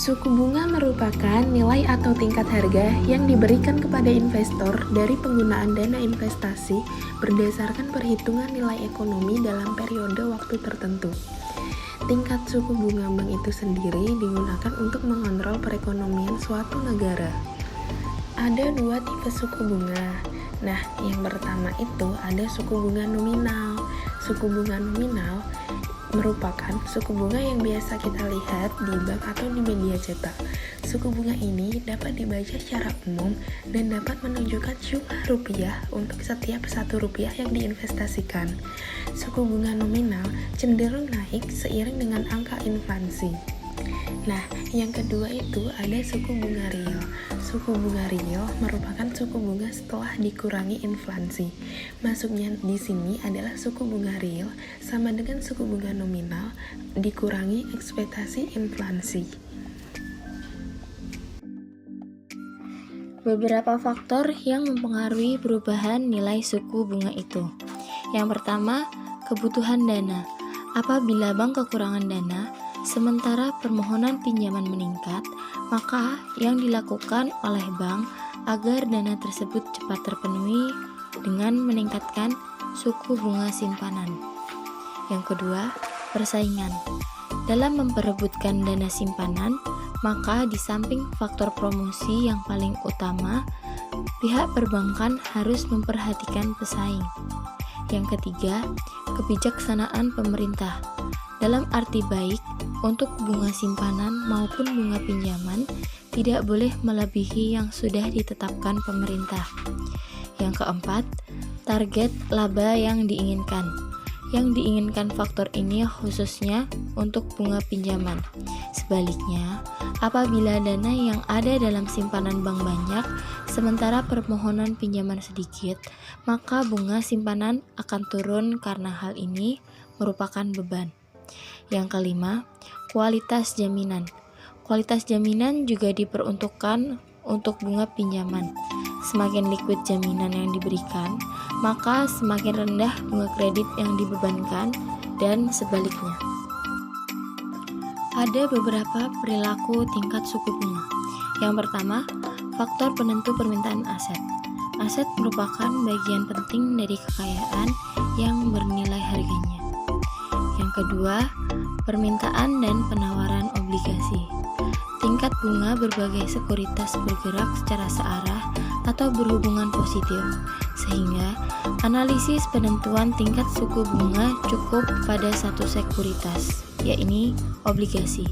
Suku bunga merupakan nilai atau tingkat harga yang diberikan kepada investor dari penggunaan dana investasi berdasarkan perhitungan nilai ekonomi dalam periode waktu tertentu. Tingkat suku bunga bank itu sendiri digunakan untuk mengontrol perekonomian suatu negara. Ada dua tipe suku bunga. Nah, yang pertama itu ada suku bunga nominal. Suku bunga nominal merupakan suku bunga yang biasa kita lihat di bank atau di media cetak. Suku bunga ini dapat dibaca secara umum dan dapat menunjukkan jumlah rupiah untuk setiap Rp1 yang diinvestasikan. Suku bunga nominal cenderung naik seiring dengan angka inflasi. Nah, yang kedua itu ada suku bunga real. Suku bunga real merupakan suku bunga setelah dikurangi inflasi. Masuknya di sini adalah suku bunga real sama dengan suku bunga nominal dikurangi ekspektasi inflasi. Beberapa faktor yang mempengaruhi perubahan nilai suku bunga itu. Yang pertama, kebutuhan dana. Apabila bank kekurangan dana, sementara permohonan pinjaman meningkat, maka yang dilakukan oleh bank agar dana tersebut cepat terpenuhi dengan meningkatkan suku bunga simpanan. Yang kedua, persaingan. Dalam memperebutkan dana simpanan, maka di samping faktor promosi yang paling utama, pihak perbankan harus memperhatikan pesaing. Yang ketiga, kebijaksanaan pemerintah. Dalam arti baik, untuk bunga simpanan maupun bunga pinjaman tidak boleh melebihi yang sudah ditetapkan pemerintah. Yang keempat, target laba yang diinginkan. Yang diinginkan faktor ini khususnya untuk bunga pinjaman. Sebaliknya, apabila dana yang ada dalam simpanan bank banyak, sementara permohonan pinjaman sedikit, maka bunga simpanan akan turun karena hal ini merupakan beban. Yang kelima, kualitas jaminan. Kualitas jaminan juga diperuntukkan untuk bunga pinjaman. Semakin liquid jaminan yang diberikan, maka semakin rendah bunga kredit yang dibebankan dan sebaliknya. Ada beberapa perilaku tingkat suku bunga. Yang pertama, faktor penentu permintaan aset. Aset merupakan bagian penting dari kekayaan yang bernilai harganya. Yang kedua, permintaan dan penawaran obligasi. Tingkat bunga berbagai sekuritas bergerak secara searah atau berhubungan positif, sehingga analisis penentuan tingkat suku bunga cukup pada satu sekuritas, yakni obligasi.